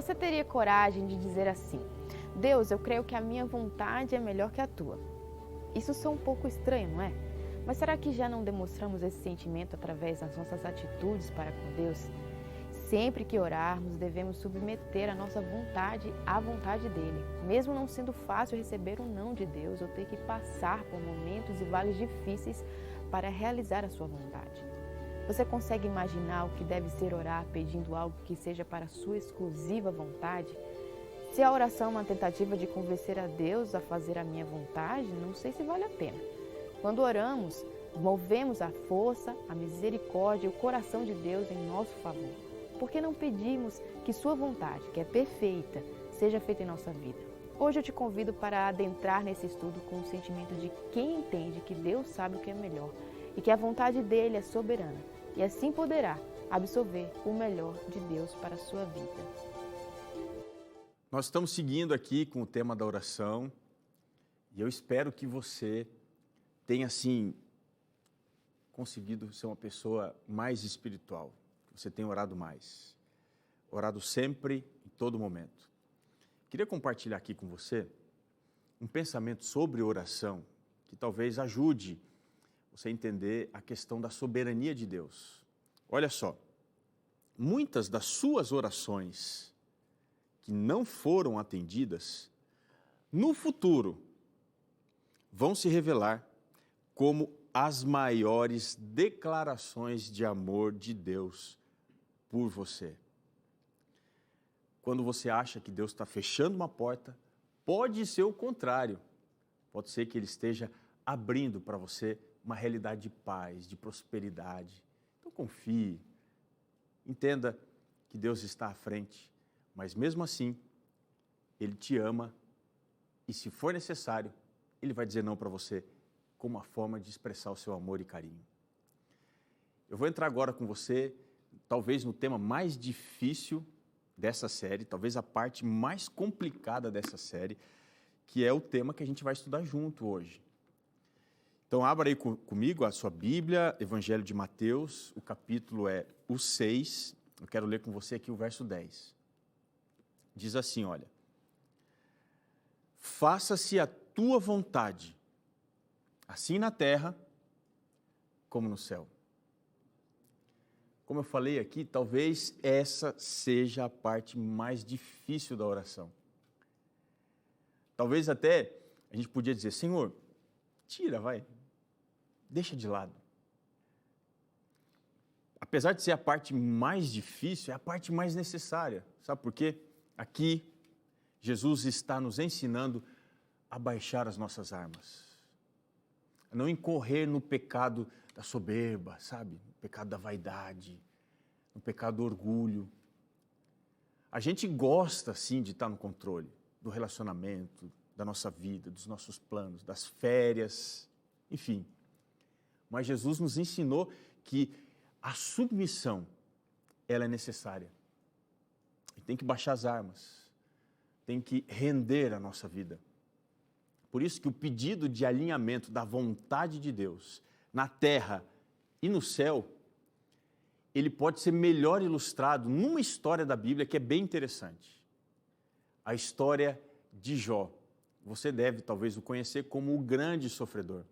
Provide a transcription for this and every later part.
Você teria coragem de dizer assim: Deus, eu creio que a minha vontade é melhor que a tua? Isso soa um pouco estranho, não é? Mas será que já não demonstramos esse sentimento através das nossas atitudes para com Deus? Sempre que orarmos, devemos submeter a nossa vontade à vontade dele, mesmo não sendo fácil receber um não de Deus ou ter que passar por momentos e vales difíceis para realizar a sua vontade. Você consegue imaginar o que deve ser orar pedindo algo que seja para a sua exclusiva vontade? Se a oração é uma tentativa de convencer a Deus a fazer a minha vontade, não sei se vale a pena. Quando oramos, movemos a força, a misericórdia e o coração de Deus em nosso favor. Por que não pedimos que sua vontade, que é perfeita, seja feita em nossa vida? Hoje eu te convido para adentrar nesse estudo com o sentimento de quem entende que Deus sabe o que é melhor e que a vontade dele é soberana, e assim poderá absorver o melhor de Deus para a sua vida. Nós estamos seguindo aqui com o tema da oração e eu espero que você tenha, assim, conseguido ser uma pessoa mais espiritual, que você tenha orado mais, orado sempre, em todo momento. Queria compartilhar aqui com você um pensamento sobre oração que talvez ajude você a entender a questão da soberania de Deus. Olha só, muitas das suas orações que não foram atendidas, no futuro, vão se revelar como as maiores declarações de amor de Deus por você. Quando você acha que Deus está fechando uma porta, pode ser o contrário. Pode ser que Ele esteja abrindo para você uma realidade de paz, de prosperidade. Então confie, entenda que Deus está à frente, mas mesmo assim, Ele te ama e, se for necessário, Ele vai dizer não para você como uma forma de expressar o seu amor e carinho. Eu vou entrar agora com você, talvez no tema mais difícil dessa série, talvez a parte mais complicada dessa série, que é o tema que a gente vai estudar junto hoje. Então, abra aí comigo a sua Bíblia, Evangelho de Mateus, o capítulo é o 6, eu quero ler com você aqui o verso 10. Diz assim, olha: faça-se a tua vontade, assim na terra como no céu. Como eu falei aqui, talvez essa seja a parte mais difícil da oração. Talvez até a gente podia dizer: Senhor, tira, vai, deixa de lado. Apesar de ser a parte mais difícil, é a parte mais necessária. Sabe por quê? Aqui, Jesus está nos ensinando a baixar as nossas armas, a não incorrer no pecado da soberba, sabe? No pecado da vaidade, no pecado do orgulho. A gente gosta, sim, de estar no controle do relacionamento, da nossa vida, dos nossos planos, das férias, enfim. Mas Jesus nos ensinou que a submissão, ela é necessária. E tem que baixar as armas, tem que render a nossa vida. Por isso que o pedido de alinhamento da vontade de Deus na terra e no céu, ele pode ser melhor ilustrado numa história da Bíblia que é bem interessante. A história de Jó. Você deve talvez o conhecer como o grande sofredor.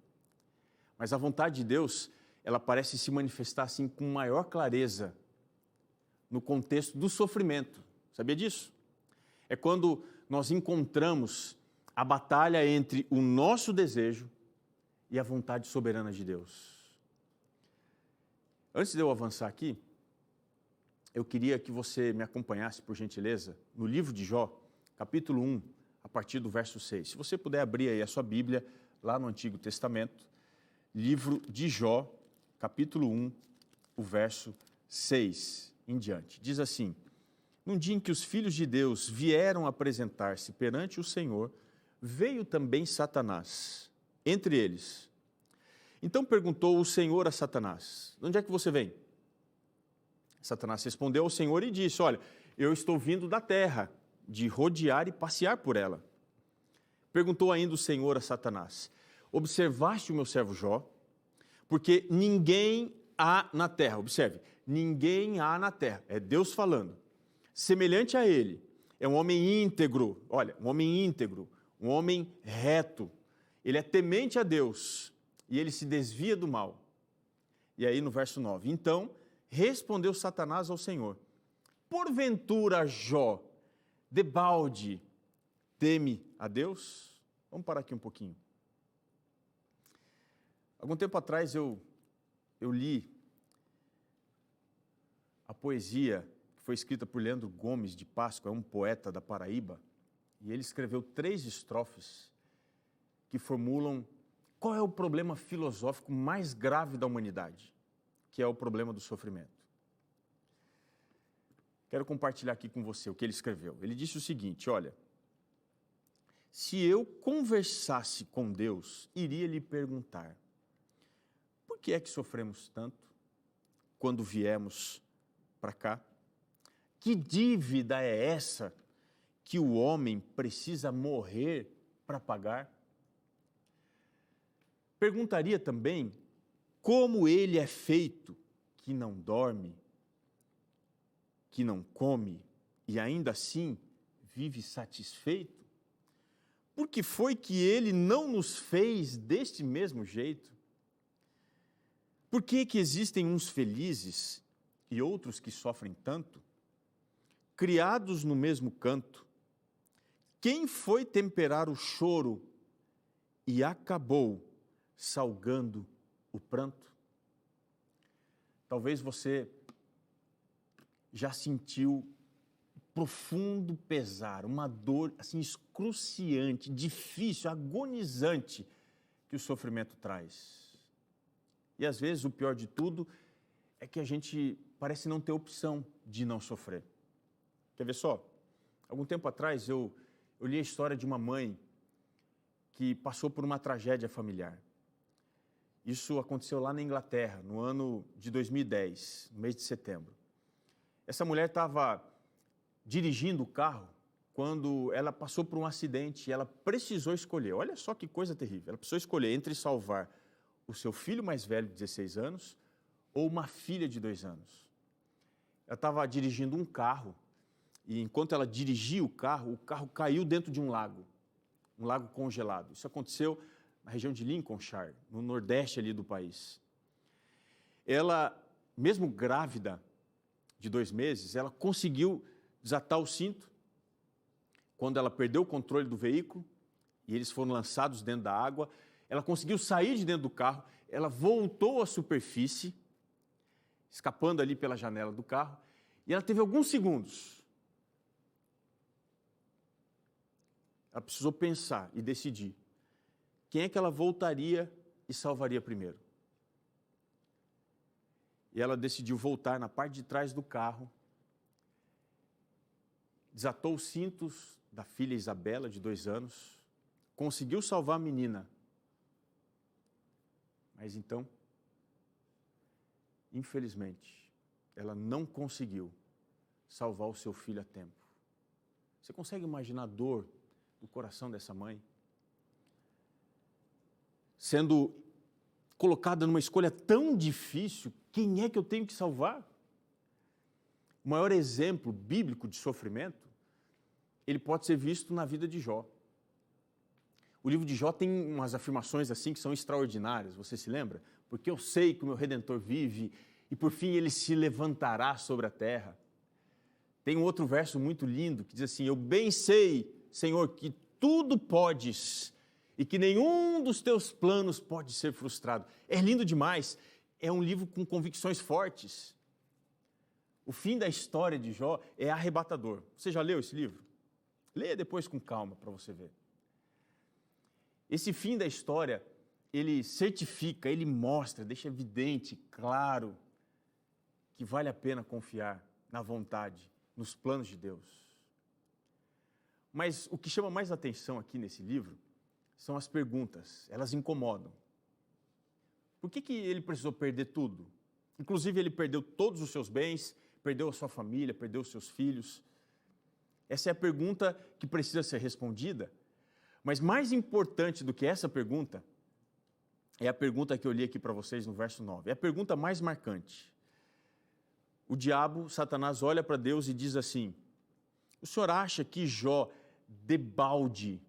Mas a vontade de Deus, ela parece se manifestar assim com maior clareza no contexto do sofrimento. Sabia disso? É quando nós encontramos a batalha entre o nosso desejo e a vontade soberana de Deus. Antes de eu avançar aqui, eu queria que você me acompanhasse, por gentileza, no livro de Jó, capítulo 1, a partir do verso 6. Se você puder abrir aí a sua Bíblia, lá no Antigo Testamento, livro de Jó, capítulo 1, o verso 6 em diante. Diz assim: num dia em que os filhos de Deus vieram apresentar-se perante o Senhor, veio também Satanás entre eles. Então perguntou o Senhor a Satanás: de onde é que você vem? Satanás respondeu ao Senhor e disse: olha, eu estou vindo da terra, de rodear e passear por ela. Perguntou ainda o Senhor a Satanás: observaste o meu servo Jó? Porque ninguém há na terra, observe, ninguém há na terra, é Deus falando, semelhante a ele, é um homem íntegro, olha, um homem íntegro, um homem reto. Ele é temente a Deus e ele se desvia do mal. E aí no verso 9, então respondeu Satanás ao Senhor: porventura Jó, debalde, teme a Deus? Vamos parar aqui um pouquinho. Algum tempo atrás eu li a poesia que foi escrita por Leandro Gomes de Páscoa, é um poeta da Paraíba, e ele escreveu 3 estrofes que formulam qual é o problema filosófico mais grave da humanidade, que é o problema do sofrimento. Quero compartilhar aqui com você o que ele escreveu. Ele disse o seguinte, olha: se eu conversasse com Deus, iria lhe perguntar: por que é que sofremos tanto quando viemos para cá? Que dívida é essa que o homem precisa morrer para pagar? Perguntaria também como ele é feito, que não dorme, que não come e ainda assim vive satisfeito? Por que foi que ele não nos fez deste mesmo jeito? Por que que existem uns felizes e outros que sofrem tanto? Criados no mesmo canto, quem foi temperar o choro e acabou salgando o pranto? Talvez você já sentiu profundo pesar, uma dor assim excruciante, difícil, agonizante que o sofrimento traz. E às vezes o pior de tudo é que a gente parece não ter opção de não sofrer. Quer ver só? Algum tempo atrás eu li a história de uma mãe que passou por uma tragédia familiar. Isso aconteceu lá na Inglaterra, no ano de 2010, no mês de setembro. Essa mulher estava dirigindo o carro quando ela passou por um acidente e ela precisou escolher. Olha só que coisa terrível. Ela precisou escolher entre salvar o seu filho mais velho, de 16 anos, ou uma filha de 2 anos. Ela estava dirigindo um carro e enquanto ela dirigia o carro caiu dentro de um lago congelado. Isso aconteceu na região de Lincolnshire, no nordeste ali do país. Ela, mesmo grávida de 2 meses, ela conseguiu desatar o cinto quando ela perdeu o controle do veículo e eles foram lançados dentro da água. Ela conseguiu sair de dentro do carro, ela voltou à superfície, escapando ali pela janela do carro, e ela teve alguns segundos. Ela precisou pensar e decidir quem é que ela voltaria e salvaria primeiro. E ela decidiu voltar na parte de trás do carro, desatou os cintos da filha Isabela, de 2 anos, conseguiu salvar a menina. Mas então, infelizmente, ela não conseguiu salvar o seu filho a tempo. Você consegue imaginar a dor do coração dessa mãe? Sendo colocada numa escolha tão difícil, quem é que eu tenho que salvar? O maior exemplo bíblico de sofrimento, ele pode ser visto na vida de Jó. O livro de Jó tem umas afirmações assim que são extraordinárias, você se lembra? Porque eu sei que o meu Redentor vive e por fim ele se levantará sobre a terra. Tem um outro verso muito lindo que diz assim: eu bem sei, Senhor, que tudo podes e que nenhum dos teus planos pode ser frustrado. É lindo demais, é um livro com convicções fortes. O fim da história de Jó é arrebatador. Você já leu esse livro? Leia depois com calma para você ver. Esse fim da história, ele certifica, ele mostra, deixa evidente, claro, que vale a pena confiar na vontade, nos planos de Deus. Mas o que chama mais atenção aqui nesse livro são as perguntas, elas incomodam. Por que ele precisou perder tudo? Inclusive ele perdeu todos os seus bens, perdeu a sua família, perdeu os seus filhos. Essa é a pergunta que precisa ser respondida. Mas mais importante do que essa pergunta é a pergunta que eu li aqui para vocês no verso 9. É a pergunta mais marcante. O diabo, Satanás, olha para Deus e diz assim: O senhor acha que Jó, debalde,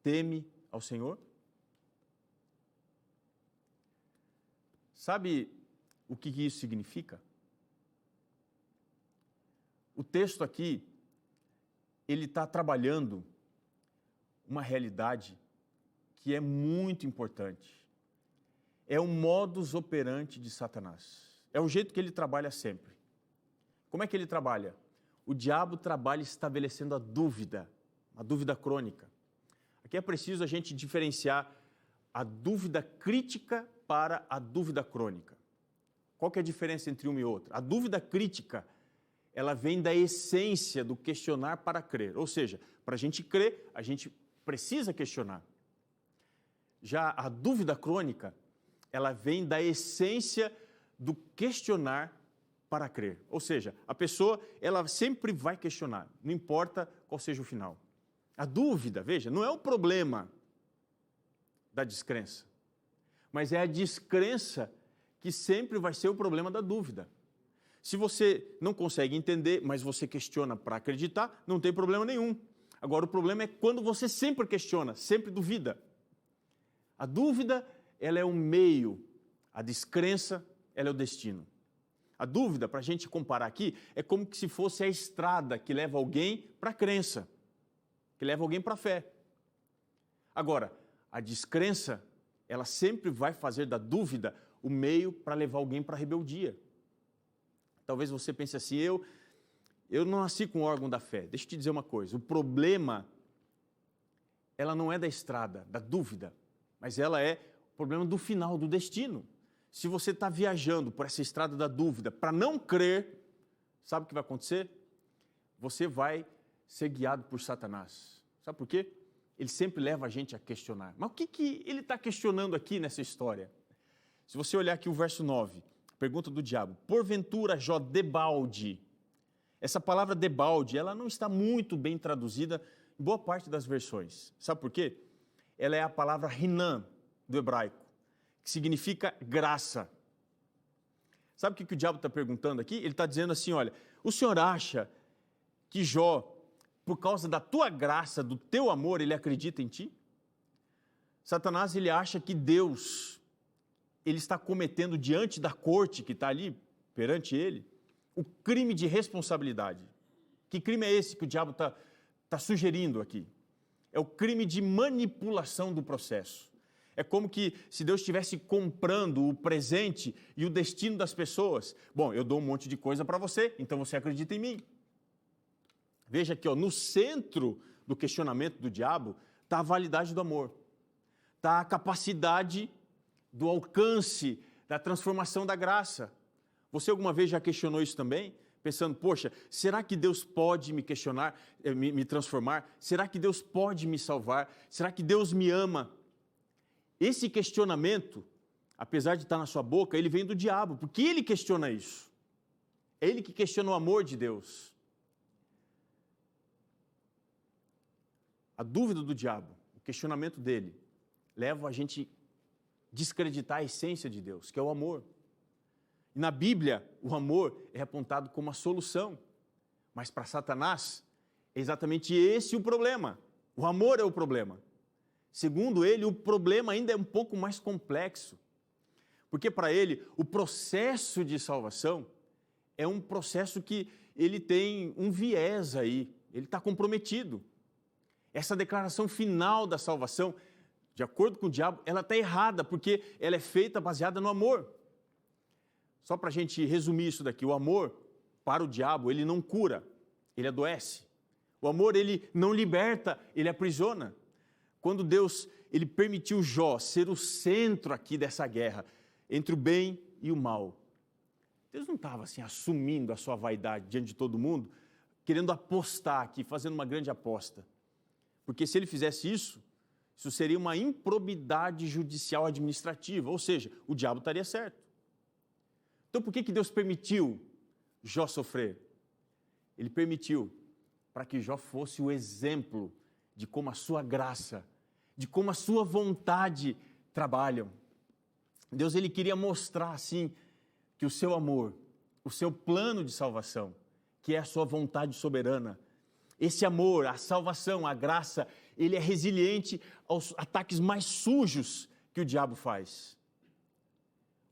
teme ao Senhor? Sabe o que isso significa? O texto aqui, ele está trabalhando uma realidade que é muito importante. É o modus operandi de Satanás. É o jeito que ele trabalha sempre. Como é que ele trabalha? O diabo trabalha estabelecendo a dúvida crônica. Aqui é preciso a gente diferenciar a dúvida crítica para a dúvida crônica. Qual que é a diferença entre uma e outra? A dúvida crítica, ela vem da essência do questionar para crer. Ou seja, para a gente crer, a gente precisa questionar. Já a dúvida crônica, ela vem da essência do questionar para crer. Ou seja, a pessoa, ela sempre vai questionar, não importa qual seja o final. A dúvida, veja, não é o problema da descrença, mas é a descrença que sempre vai ser o problema da dúvida. Se você não consegue entender, mas você questiona para acreditar, não tem problema nenhum. Agora, o problema é quando você sempre questiona, sempre duvida. A dúvida, ela é o meio, a descrença, ela é o destino. A dúvida, para a gente comparar aqui, é como se fosse a estrada que leva alguém para a crença, que leva alguém para a fé. Agora, a descrença, ela sempre vai fazer da dúvida o meio para levar alguém para a rebeldia. Talvez você pense assim, eu não nasci com o órgão da fé. Deixa eu te dizer uma coisa, o problema, ela não é da estrada, da dúvida, mas ela é o problema do final, do destino. Se você está viajando por essa estrada da dúvida para não crer, sabe o que vai acontecer? Você vai ser guiado por Satanás. Sabe por quê? Ele sempre leva a gente a questionar. Mas o que ele está questionando aqui nessa história? Se você olhar aqui o verso 9, pergunta do diabo, porventura Jó debalde. Essa palavra debalde, ela não está muito bem traduzida em boa parte das versões. Sabe por quê? Ela é a palavra rinan do hebraico, que significa graça. Sabe o que o diabo está perguntando aqui? Ele está dizendo assim, olha, o senhor acha que Jó, por causa da tua graça, do teu amor, ele acredita em ti? Satanás, ele acha que Deus, ele está cometendo diante da corte que está ali, perante ele, o crime de responsabilidade. Que crime é esse que o diabo está sugerindo aqui? É o crime de manipulação do processo. É como que se Deus estivesse comprando o presente e o destino das pessoas. Bom, eu dou um monte de coisa para você, então você acredita em mim. Veja aqui, no centro do questionamento do diabo está a validade do amor. Está a capacidade do alcance, da transformação da graça. Você alguma vez já questionou isso também? Pensando, poxa, será que Deus pode me questionar, me transformar? Será que Deus pode me salvar? Será que Deus me ama? Esse questionamento, apesar de estar na sua boca, ele vem do diabo, porque ele questiona isso. É ele que questiona o amor de Deus. A dúvida do diabo, o questionamento dele, leva a gente a desacreditar a essência de Deus, que é o amor. E na Bíblia, o amor é apontado como a solução, mas para Satanás, é exatamente esse o problema. O amor é o problema. Segundo ele, o problema ainda é um pouco mais complexo, porque para ele, o processo de salvação é um processo que ele tem um viés aí, ele está comprometido. Essa declaração final da salvação, de acordo com o diabo, ela está errada, porque ela é feita baseada no amor. Só para a gente resumir isso daqui, o amor, para o diabo, ele não cura, ele adoece. O amor, ele não liberta, ele aprisiona. Quando Deus, ele permitiu Jó ser o centro aqui dessa guerra, entre o bem e o mal, Deus não estava assim assumindo a sua vaidade diante de todo mundo, querendo apostar aqui, fazendo uma grande aposta. Porque se ele fizesse isso seria uma improbidade judicial administrativa, ou seja, o diabo estaria certo. Então por que Deus permitiu Jó sofrer? Ele permitiu para que Jó fosse o exemplo de como a sua graça, de como a sua vontade trabalham. Deus, ele queria mostrar assim que o seu amor, o seu plano de salvação, que é a sua vontade soberana, Esse amor, a salvação, a graça, ele é resiliente aos ataques mais sujos que o diabo faz.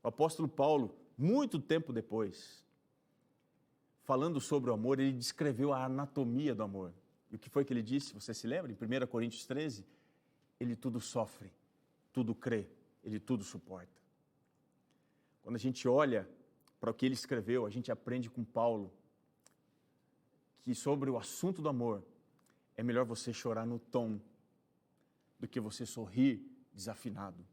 O apóstolo Paulo, muito tempo depois, falando sobre o amor, ele descreveu a anatomia do amor. E o que foi que ele disse? Você se lembra? Em 1 Coríntios 13, ele tudo sofre, tudo crê, ele tudo suporta. Quando a gente olha para o que ele escreveu, a gente aprende com Paulo que sobre o assunto do amor, é melhor você chorar no tom do que você sorrir desafinado.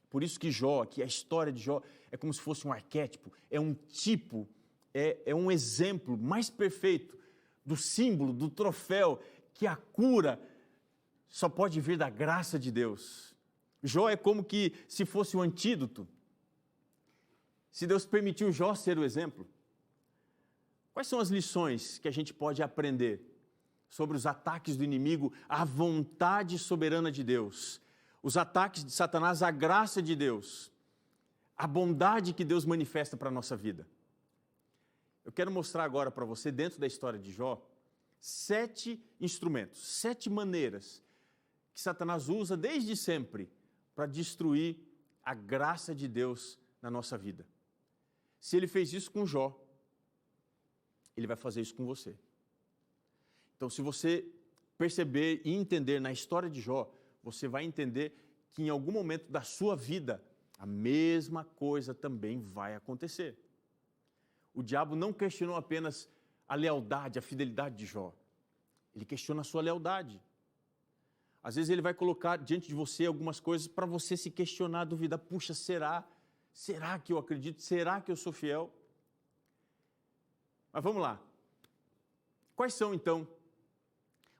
Por isso que Jó, que a história de Jó é como se fosse um arquétipo, é um tipo, é um exemplo mais perfeito do símbolo, do troféu, que a cura só pode vir da graça de Deus. Jó é como que se fosse um antídoto. Se Deus permitiu Jó ser o exemplo, quais são as lições que a gente pode aprender sobre os ataques do inimigo à vontade soberana de Deus, os ataques de Satanás à graça de Deus, a bondade que Deus manifesta para a nossa vida? Eu quero mostrar agora para você, dentro da história de Jó, 7 instrumentos, 7 maneiras que Satanás usa desde sempre para destruir a graça de Deus na nossa vida. Se ele fez isso com Jó, ele vai fazer isso com você. Então, se você perceber e entender na história de Jó, você vai entender que em algum momento da sua vida, a mesma coisa também vai acontecer. O diabo não questionou apenas a lealdade, a fidelidade de Jó. Ele questiona a sua lealdade. Às vezes ele vai colocar diante de você algumas coisas para você se questionar, duvidar. Puxa, será? Será que eu acredito? Será que eu sou fiel? Mas vamos lá. Quais são, então,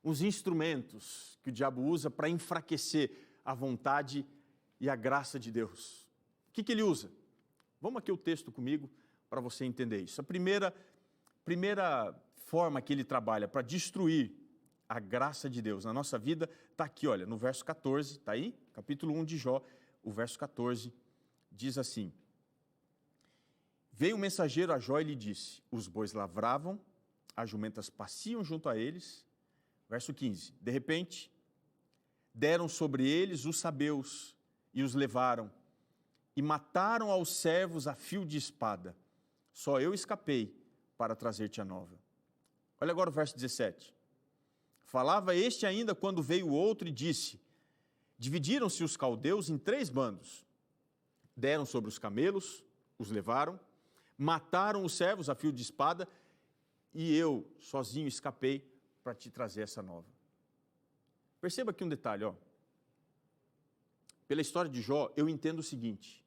os instrumentos que o diabo usa para enfraquecer a vontade e a graça de Deus? O que ele usa? Vamos aqui o texto comigo para você entender isso. A primeira forma que ele trabalha para destruir a graça de Deus na nossa vida está aqui, olha, no verso 14, está aí? Capítulo 1 de Jó, o verso 14, diz assim: Veio um mensageiro a Jó e lhe disse: os bois lavravam, as jumentas paciam junto a eles. Verso 15: de repente, deram sobre eles os sabeus e os levaram, e mataram aos servos a fio de espada. Só eu escapei para trazer-te a nova. Olha agora o verso 17. Falava este ainda quando veio o outro e disse: dividiram-se os caldeus em 3 bandos. Deram sobre os camelos, os levaram, mataram os servos a fio de espada, e eu, sozinho, escapei para te trazer essa nova. Perceba aqui um detalhe, ó. Pela história de Jó, eu entendo o seguinte: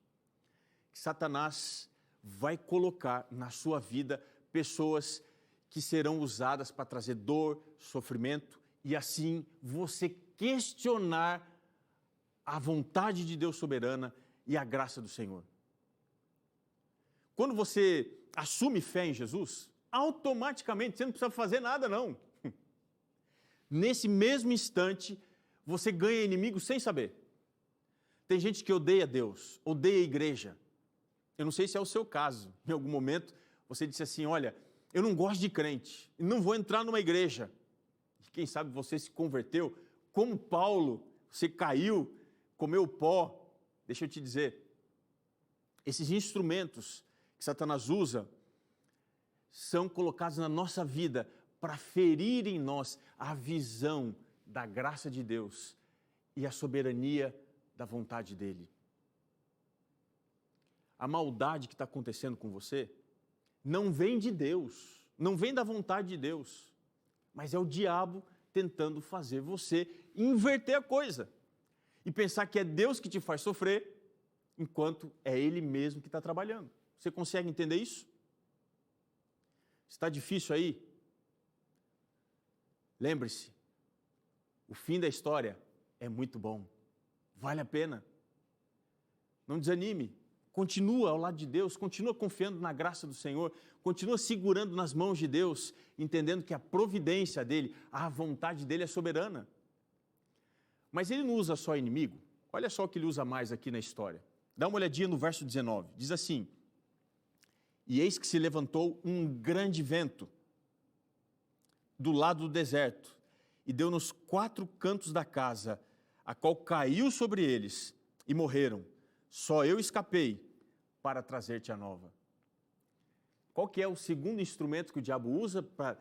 que Satanás vai colocar na sua vida pessoas que serão usadas para trazer dor, sofrimento, e assim você questionar a vontade de Deus soberana e a graça do Senhor. Quando você assume fé em Jesus, automaticamente você não precisa fazer nada, não. Nesse mesmo instante, você ganha inimigo sem saber. Tem gente que odeia Deus, odeia a igreja. Eu não sei se é o seu caso. Em algum momento, você disse assim: olha, eu não gosto de crente, não vou entrar numa igreja. E quem sabe você se converteu, como Paulo, você caiu, comeu pó. Deixa eu te dizer, esses instrumentos que Satanás usa são colocados na nossa vida para ferir em nós a visão da graça de Deus e a soberania da vontade dele. A maldade que está acontecendo com você não vem de Deus, não vem da vontade de Deus, mas é o diabo tentando fazer você inverter a coisa e pensar que é Deus que te faz sofrer, enquanto é Ele mesmo que está trabalhando. Você consegue entender isso? Está difícil aí? Lembre-se, o fim da história é muito bom, vale a pena. Não desanime, continua ao lado de Deus, continua confiando na graça do Senhor, continua segurando nas mãos de Deus, entendendo que a providência dEle, a vontade dEle é soberana. Mas Ele não usa só inimigo, olha só o que Ele usa mais aqui na história. Dá uma olhadinha no verso 19, diz assim: e eis que se levantou um grande vento, do lado do deserto e deu nos 4 cantos da casa, a qual caiu sobre eles e morreram. Só eu escapei para trazer-te a nova. Qual que é o segundo instrumento que o diabo usa para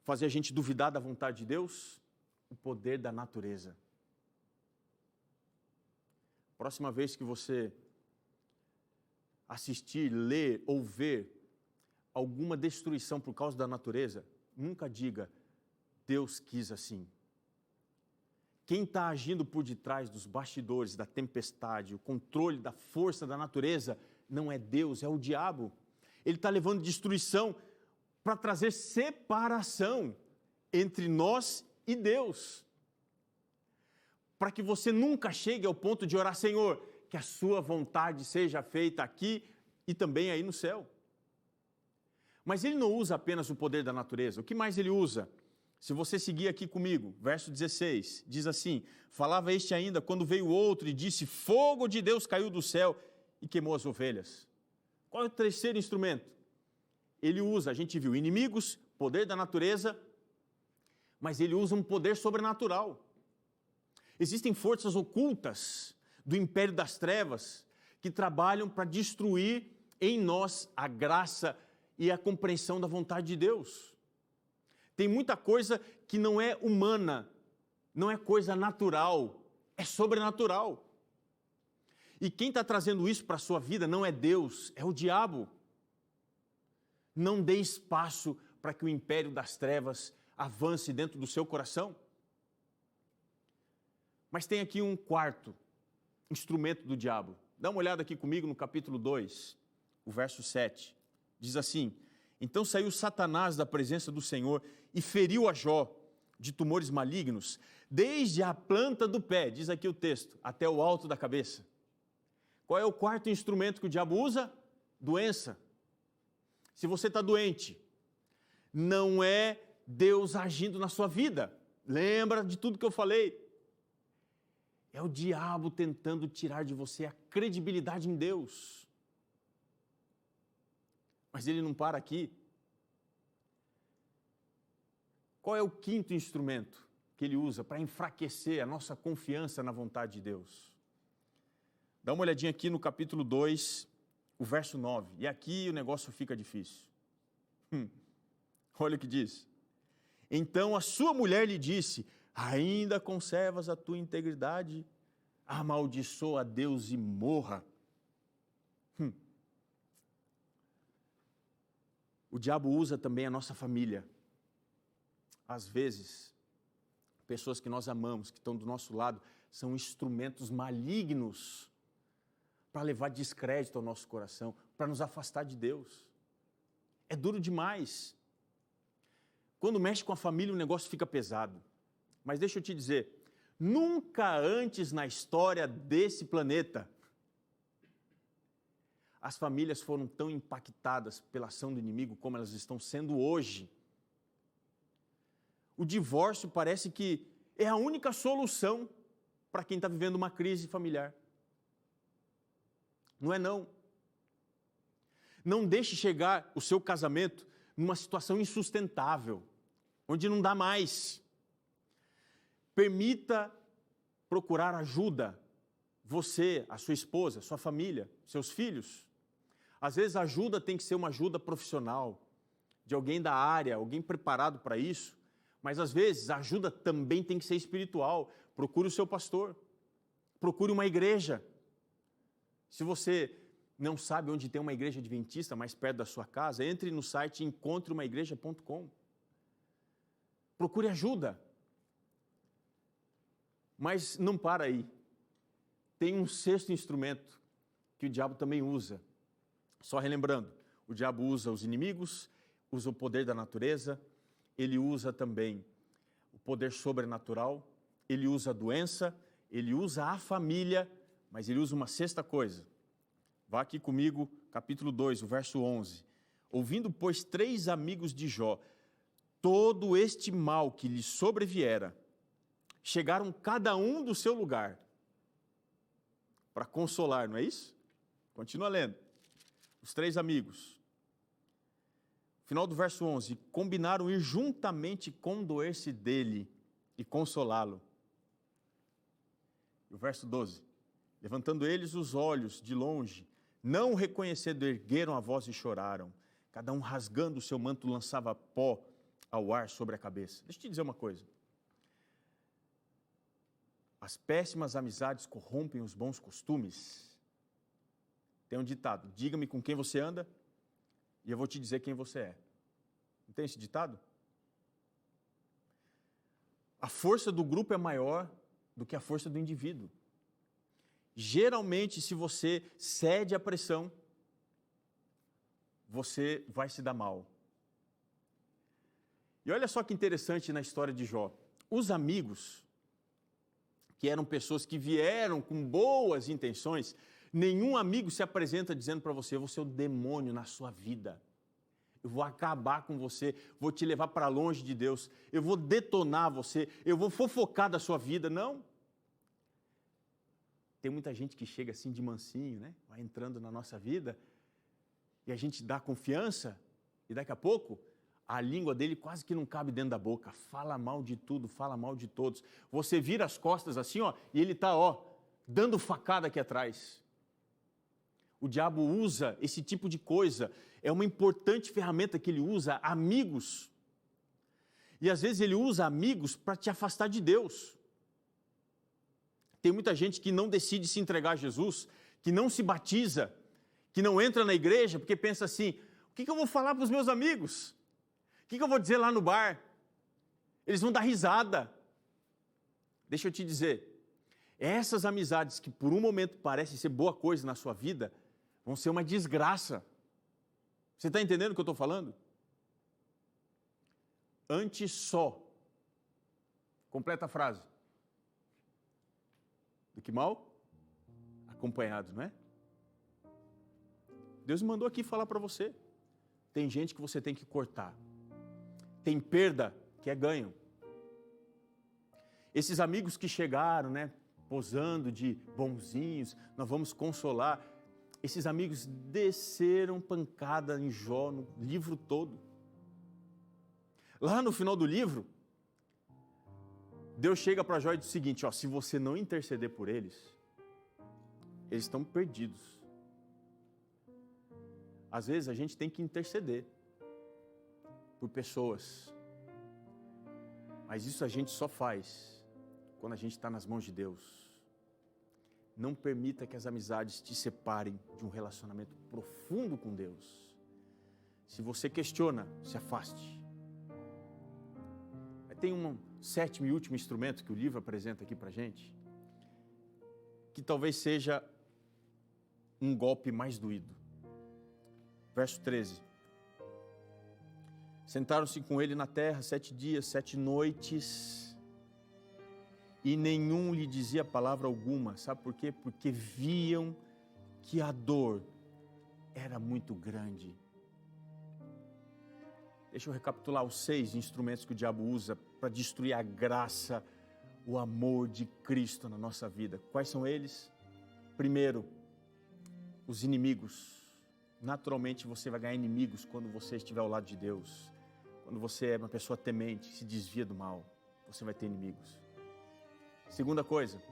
fazer a gente duvidar da vontade de Deus? O poder da natureza. Próxima vez que você assistir, ler ou ver alguma destruição por causa da natureza, nunca diga, Deus quis assim. Quem está agindo por detrás dos bastidores da tempestade, o controle da força da natureza, não é Deus, é o diabo. Ele está levando destruição para trazer separação entre nós e Deus. Para que você nunca chegue ao ponto de orar, Senhor, que a sua vontade seja feita aqui e também aí no céu. Mas ele não usa apenas o poder da natureza. O que mais ele usa? Se você seguir aqui comigo, verso 16, diz assim, falava este ainda, quando veio outro e disse, fogo de Deus caiu do céu e queimou as ovelhas. Qual é o terceiro instrumento? Ele usa, a gente viu, inimigos, poder da natureza, mas ele usa um poder sobrenatural. Existem forças ocultas do império das trevas que trabalham para destruir em nós a graça e a compreensão da vontade de Deus. Tem muita coisa que não é humana, não é coisa natural, é sobrenatural. E quem está trazendo isso para a sua vida não é Deus, é o diabo. Não dê espaço para que o império das trevas avance dentro do seu coração. Mas tem aqui um quarto instrumento do diabo. Dá uma olhada aqui comigo no capítulo 2, o verso 7. Diz assim, então saiu Satanás da presença do Senhor e feriu a Jó de tumores malignos, desde a planta do pé, diz aqui o texto, até o alto da cabeça. Qual é o quarto instrumento que o diabo usa? Doença. Se você está doente, não é Deus agindo na sua vida. Lembra de tudo que eu falei. É o diabo tentando tirar de você a credibilidade em Deus. Mas ele não para aqui. Qual é o quinto instrumento que ele usa para enfraquecer a nossa confiança na vontade de Deus? Dá uma olhadinha aqui no capítulo 2, o verso 9. E aqui o negócio fica difícil. Olha o que diz. Então a sua mulher lhe disse, ainda conservas a tua integridade? Amaldiçoa a Deus e morra. O diabo usa também a nossa família. Às vezes, pessoas que nós amamos, que estão do nosso lado, são instrumentos malignos para levar descrédito ao nosso coração, para nos afastar de Deus. É duro demais. Quando mexe com a família, o negócio fica pesado. Mas deixa eu te dizer, nunca antes na história desse planeta, as famílias foram tão impactadas pela ação do inimigo como elas estão sendo hoje. O divórcio parece que é a única solução para quem está vivendo uma crise familiar. Não é não. Não deixe chegar o seu casamento numa situação insustentável, onde não dá mais. Permita procurar ajuda, você, a sua esposa, sua família, seus filhos. Às vezes a ajuda tem que ser uma ajuda profissional, de alguém da área, alguém preparado para isso, mas às vezes a ajuda também tem que ser espiritual. Procure o seu pastor, procure uma igreja. Se você não sabe onde tem uma igreja adventista mais perto da sua casa, entre no site encontreumaigreja.com. Procure ajuda. Mas não para aí. Tem um sexto instrumento que o diabo também usa. Só relembrando, o diabo usa os inimigos, usa o poder da natureza, ele usa também o poder sobrenatural, ele usa a doença, ele usa a família, mas ele usa uma sexta coisa. Vá aqui comigo, capítulo 2, o verso 11. Ouvindo, pois, 3 amigos de Jó, todo este mal que lhe sobreviera, chegaram cada um do seu lugar para consolar, não é isso? Continua lendo. Os 3 amigos Final do verso 11, combinaram ir juntamente condoer-se dele e consolá-lo. E o verso 12, levantando eles os olhos de longe, não o reconhecendo, ergueram a voz e choraram. Cada um rasgando o seu manto lançava pó ao ar sobre a cabeça. Deixa eu te dizer uma coisa. As péssimas amizades corrompem os bons costumes. Tem um ditado, diga-me com quem você anda e eu vou te dizer quem você é. Não tem esse ditado? A força do grupo é maior do que a força do indivíduo. Geralmente, se você cede à pressão, você vai se dar mal. E olha só que interessante na história de Jó. Os amigos, que eram pessoas que vieram com boas intenções, nenhum amigo se apresenta dizendo para você, eu vou ser o demônio na sua vida. Eu vou acabar com você, vou te levar para longe de Deus, eu vou detonar você, eu vou fofocar da sua vida. Não. Tem muita gente que chega assim de mansinho, né? Vai entrando na nossa vida e a gente dá confiança e daqui a pouco a língua dele quase que não cabe dentro da boca. Fala mal de tudo, fala mal de todos. Você vira as costas assim, ó, e ele está, ó, dando facada aqui atrás. O diabo usa esse tipo de coisa. É uma importante ferramenta que ele usa, amigos. E às vezes ele usa amigos para te afastar de Deus. Tem muita gente que não decide se entregar a Jesus, que não se batiza, que não entra na igreja, porque pensa assim, o que eu vou falar para os meus amigos? O que eu vou dizer lá no bar? Eles vão dar risada. Deixa eu te dizer, essas amizades que por um momento parecem ser boa coisa na sua vida, vão ser uma desgraça. Você está entendendo o que eu estou falando? Antes só, completa a frase, do que mal acompanhado, não é? Deus me mandou aqui falar para você. Tem gente que você tem que cortar. Tem perda que é ganho. Esses amigos que chegaram, né, posando de bonzinhos, nós vamos consolar. Esses amigos desceram pancada em Jó no livro todo. Lá no final do livro, Deus chega para Jó e diz o seguinte, ó, se você não interceder por eles, eles estão perdidos. Às vezes a gente tem que interceder por pessoas, mas isso a gente só faz quando a gente está nas mãos de Deus. Não permita que as amizades te separem de um relacionamento profundo com Deus. Se você questiona, se afaste. Tem um sétimo e último instrumento que o livro apresenta aqui para a gente, que talvez seja um golpe mais doído. Verso 13. Sentaram-se com ele na terra 7 dias, 7 noites, e nenhum lhe dizia palavra alguma. Sabe por quê? Porque viam que a dor era muito grande. Deixa eu recapitular os 6 instrumentos que o diabo usa para destruir a graça, o amor de Cristo na nossa vida. Quais são eles? Primeiro, os inimigos. Naturalmente você vai ganhar inimigos quando você estiver ao lado de Deus. Quando você é uma pessoa temente, se desvia do mal, você vai ter inimigos. Segunda coisa,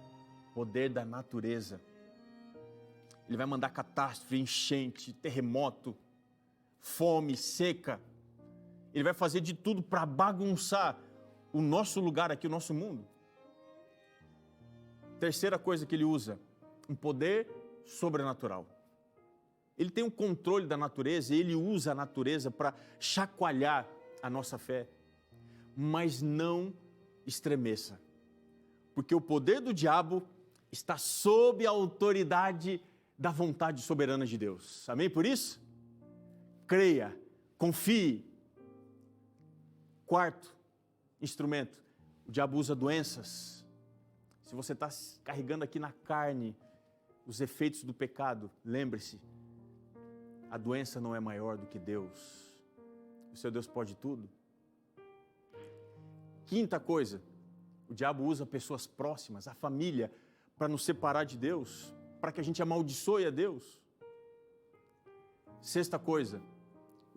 poder da natureza. Ele vai mandar catástrofe, enchente, terremoto, fome, seca. Ele vai fazer de tudo para bagunçar o nosso lugar aqui, o nosso mundo. Terceira coisa que ele usa, um poder sobrenatural. Ele tem um controle da natureza e ele usa a natureza para chacoalhar a nossa fé. Mas não estremeça, porque o poder do diabo está sob a autoridade da vontade soberana de Deus. Amém por isso? Creia, confie. Quarto instrumento, o diabo usa doenças. Se você está carregando aqui na carne os efeitos do pecado, lembre-se, a doença não é maior do que Deus. O seu Deus pode tudo. Quinta coisa, o diabo usa pessoas próximas, a família, para nos separar de Deus, para que a gente amaldiçoe a Deus. Sexta coisa,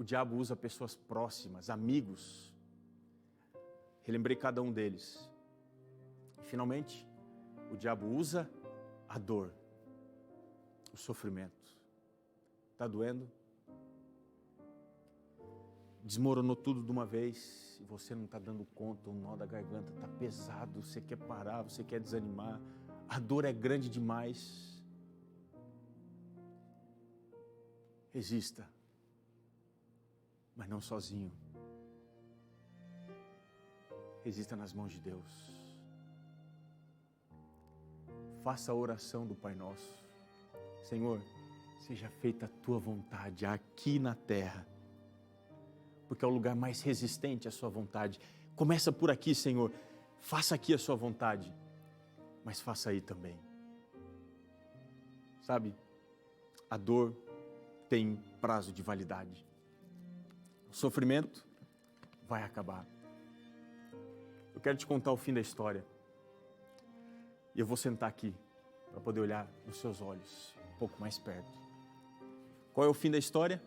o diabo usa pessoas próximas, amigos. Relembrei cada um deles. E, finalmente, o diabo usa a dor, o sofrimento. Está doendo? Desmoronou tudo de uma vez e você não está dando conta, o nó da garganta está pesado, você quer parar, você quer desanimar, a dor é grande demais. Resista, mas não sozinho. Resista nas mãos de Deus. Faça a oração do Pai Nosso. Senhor, seja feita a tua vontade aqui na terra, porque é o lugar mais resistente à sua vontade. Começa por aqui, Senhor. Faça aqui a sua vontade, mas faça aí também. Sabe, a dor tem prazo de validade. O sofrimento vai acabar. Eu quero te contar o fim da história. E eu vou sentar aqui para poder olhar nos seus olhos um pouco mais perto. Qual é o fim da história?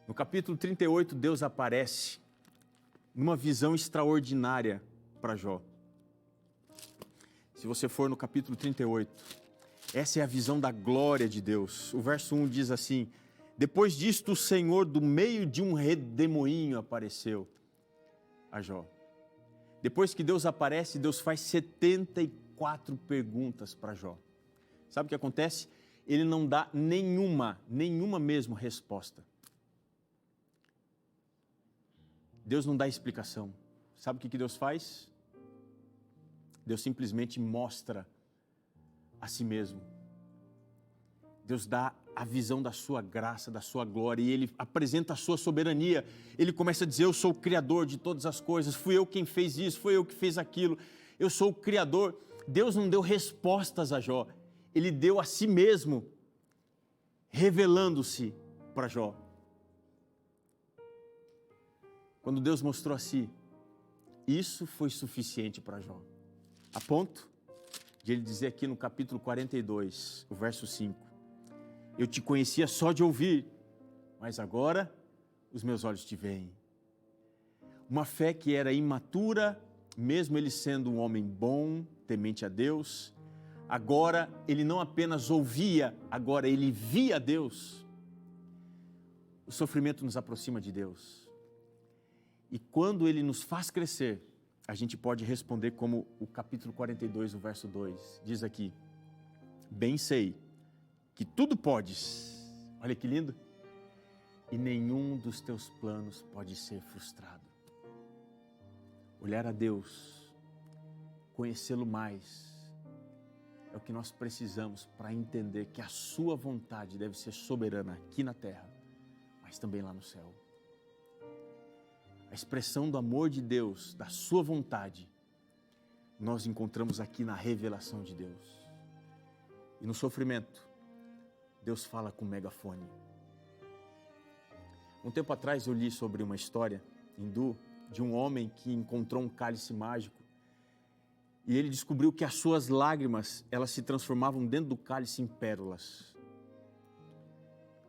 No capítulo 38, Deus aparece numa visão extraordinária para Jó. Se você for no capítulo 38, essa é a visão da glória de Deus. O verso 1 diz assim: depois disto o Senhor do meio de um redemoinho apareceu a Jó. Depois que Deus aparece, Deus faz 74 perguntas para Jó. Sabe o que acontece? Ele não dá nenhuma mesmo resposta. Deus não dá explicação. Sabe o que Deus faz? Deus simplesmente mostra a si mesmo. Deus dá a visão da sua graça, da sua glória, e Ele apresenta a sua soberania. Ele começa a dizer: eu sou o Criador de todas as coisas, fui eu quem fez isso, foi eu que fiz aquilo, eu sou o Criador. Deus não deu respostas a Jó, Ele deu a si mesmo, revelando-se para Jó. Quando Deus mostrou a si, isso foi suficiente para Jó. A ponto de ele dizer aqui no capítulo 42, o verso 5, eu te conhecia só de ouvir, mas agora os meus olhos te veem. Uma fé que era imatura, mesmo ele sendo um homem bom, temente a Deus, agora ele não apenas ouvia, agora ele via Deus. O sofrimento nos aproxima de Deus. E quando Ele nos faz crescer, a gente pode responder como o capítulo 42, o verso 2, diz aqui: bem sei que tudo podes, olha que lindo, e nenhum dos teus planos pode ser frustrado. Olhar a Deus, conhecê-lo mais, é o que nós precisamos para entender que a sua vontade deve ser soberana aqui na terra, mas também lá no céu. A expressão do amor de Deus, da sua vontade, nós encontramos aqui na revelação de Deus. E no sofrimento, Deus fala com megafone. Um tempo atrás eu li sobre uma história hindu de um homem que encontrou um cálice mágico e ele descobriu que as suas lágrimas, elas se transformavam dentro do cálice em pérolas.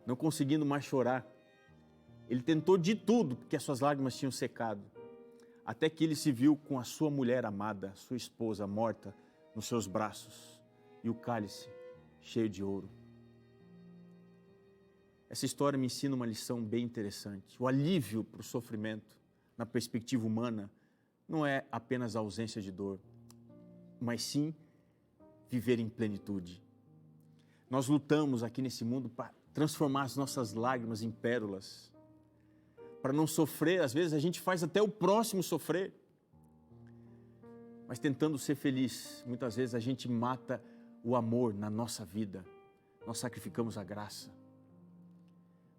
Não conseguindo mais chorar, ele tentou de tudo, porque as suas lágrimas tinham secado, até que ele se viu com a sua mulher amada, sua esposa morta, nos seus braços, e o cálice cheio de ouro. Essa história me ensina uma lição bem interessante. O alívio para o sofrimento, na perspectiva humana, não é apenas a ausência de dor, mas sim viver em plenitude. Nós lutamos aqui nesse mundo para transformar as nossas lágrimas em pérolas, para não sofrer. Às vezes a gente faz até o próximo sofrer, mas tentando ser feliz, muitas vezes a gente mata o amor na nossa vida, nós sacrificamos a graça,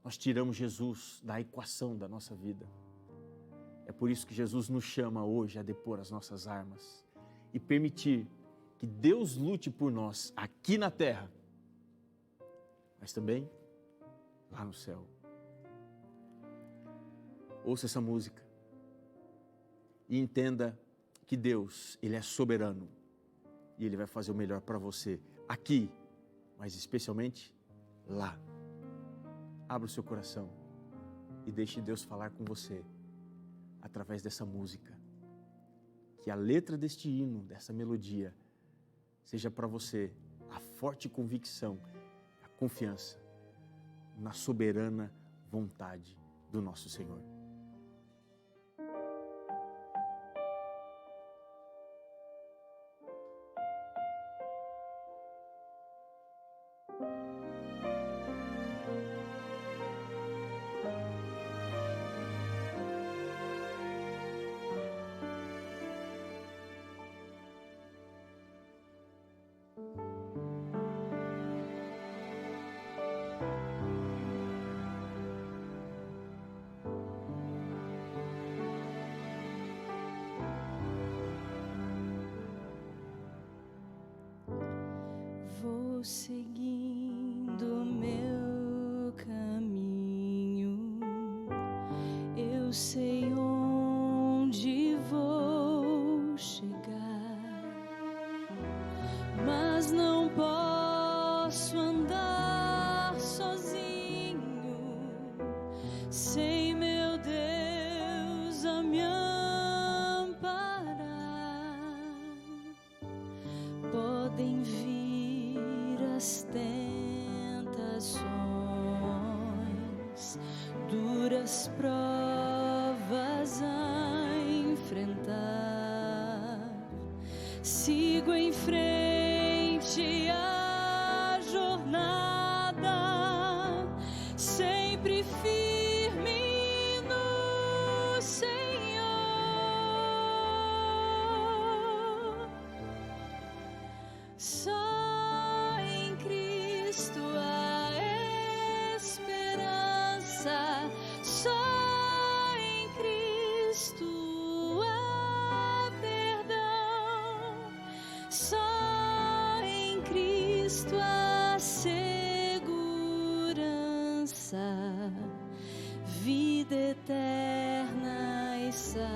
nós tiramos Jesus da equação da nossa vida. É por isso que Jesus nos chama hoje a depor as nossas armas e permitir que Deus lute por nós aqui na terra, mas também lá no céu. Ouça essa música e entenda que Deus, Ele é soberano e Ele vai fazer o melhor para você aqui, mas especialmente lá. Abra o seu coração e deixe Deus falar com você através dessa música. Que a letra deste hino, dessa melodia, seja para você a forte convicção, a confiança na soberana vontade do nosso Senhor. Vou seguindo meu caminho, eu sei onde vou chegar, mas não posso andar sozinho, sem meu Deus a me amparar. Podem vir as tentações, duras provas a enfrentar. Sigo em frente a jornada, sempre firme no Senhor. Só em Cristo há esperança, só em Cristo há perdão, só em Cristo há segurança, vida eterna e salvação.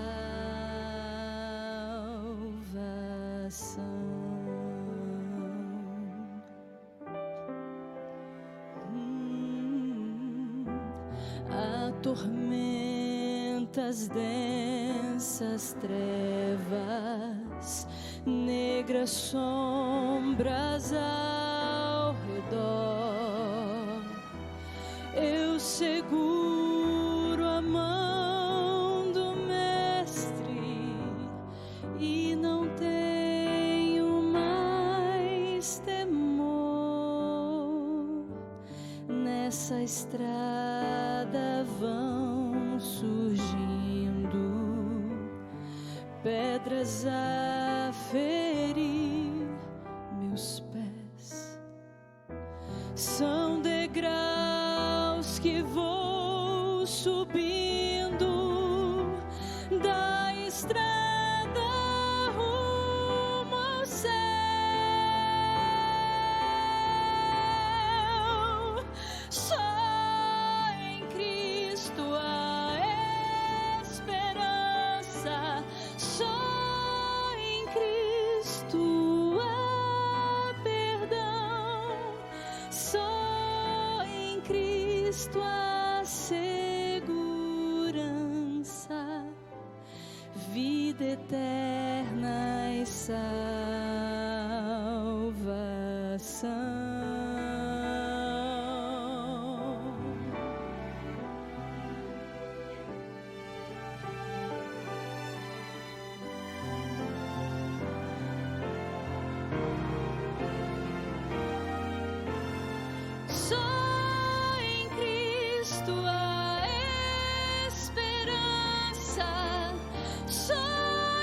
Tormentas, densas trevas, negras sombras ao redor, eu seguro a mão do Mestre e não tenho mais temor. Nessa estrada vão surgindo pedras a ferir meus pés, são degraus que vou subindo da estrada rumo ao céu. Só em Cristo há esperança, só em Cristo há perdão, só em Cristo há segurança, vida eterna e salvação. Só em Cristo há esperança, só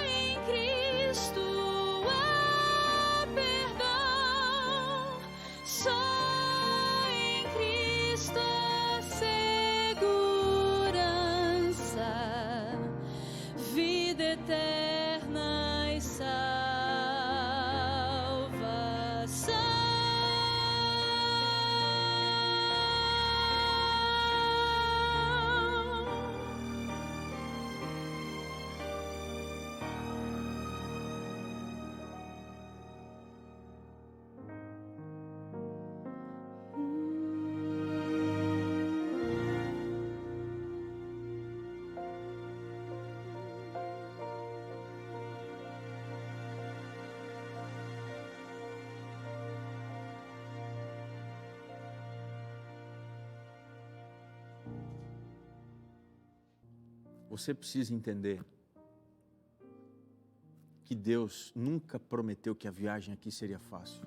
em Cristo há perdão, só em Cristo há segurança, vida eterna e salvação. você precisa entender que Deus nunca prometeu que a viagem aqui seria fácil.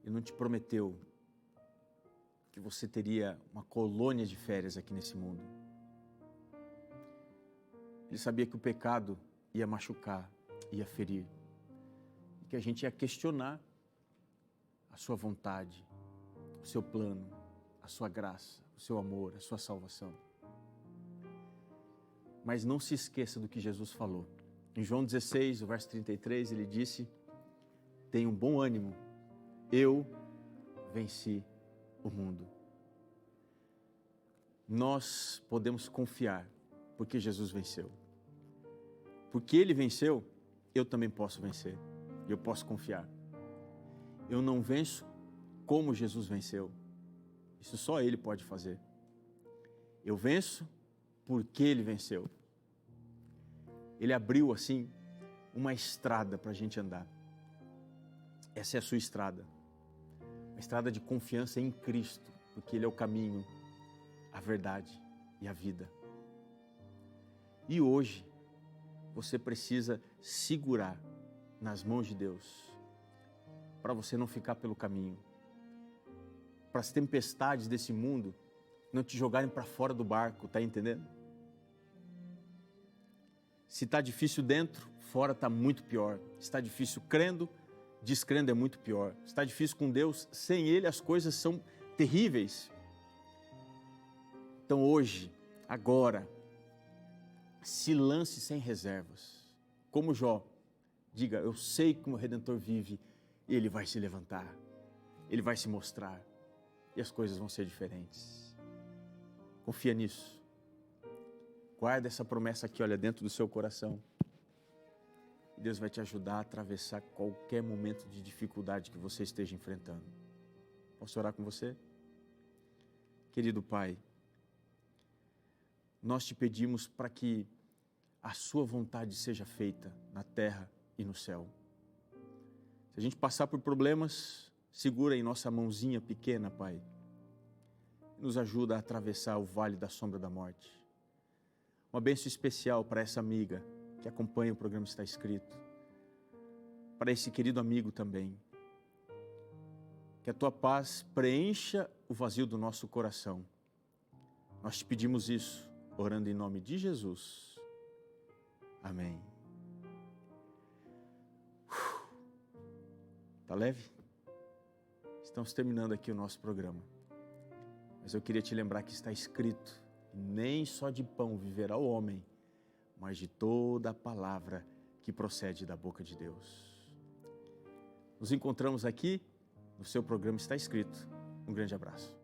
Ele não te prometeu que você teria uma colônia de férias aqui nesse mundo. Ele sabia que o pecado ia machucar, ia ferir, e que a gente ia questionar a sua vontade, o seu plano, a sua graça, o seu amor, a sua salvação. Mas não se esqueça do que Jesus falou. Em João 16, o verso 33, ele disse: tenha um bom ânimo, eu venci o mundo. Nós podemos confiar, porque Jesus venceu. Porque Ele venceu, eu também posso vencer. Eu posso confiar. Eu não venço como Jesus venceu. Isso só Ele pode fazer. Eu venço porque Ele venceu. Ele abriu, assim, uma estrada para a gente andar. Essa é a sua estrada. Uma estrada de confiança em Cristo, porque Ele é o caminho, a verdade e a vida. E hoje, você precisa segurar nas mãos de Deus, para você não ficar pelo caminho, para as tempestades desse mundo não te jogarem para fora do barco, tá entendendo? Se está difícil dentro, fora está muito pior. Se está difícil crendo, descrendo é muito pior. Se está difícil com Deus, sem Ele as coisas são terríveis. Então hoje, agora, se lance sem reservas. Como Jó, diga, eu sei que o meu Redentor vive, e Ele vai se levantar, Ele vai se mostrar, e as coisas vão ser diferentes. Confia nisso. Guarda essa promessa aqui, olha, dentro do seu coração. Deus vai te ajudar a atravessar qualquer momento de dificuldade que você esteja enfrentando. Posso orar com você? Querido Pai, nós te pedimos para que a sua vontade seja feita na terra e no céu. Se a gente passar por problemas, segura em nossa mãozinha pequena, Pai. Nos ajuda a atravessar o vale da sombra da morte. Uma bênção especial para essa amiga que acompanha o programa Está Escrito. Para esse querido amigo também. Que a Tua paz preencha o vazio do nosso coração. Nós te pedimos isso, orando em nome de Jesus. Amém. Tá leve? Estamos terminando aqui o nosso programa. Mas eu queria te lembrar que está escrito: nem só de pão viverá o homem, mas de toda a palavra que procede da boca de Deus. Nos encontramos aqui no seu programa Está Escrito. Um grande abraço.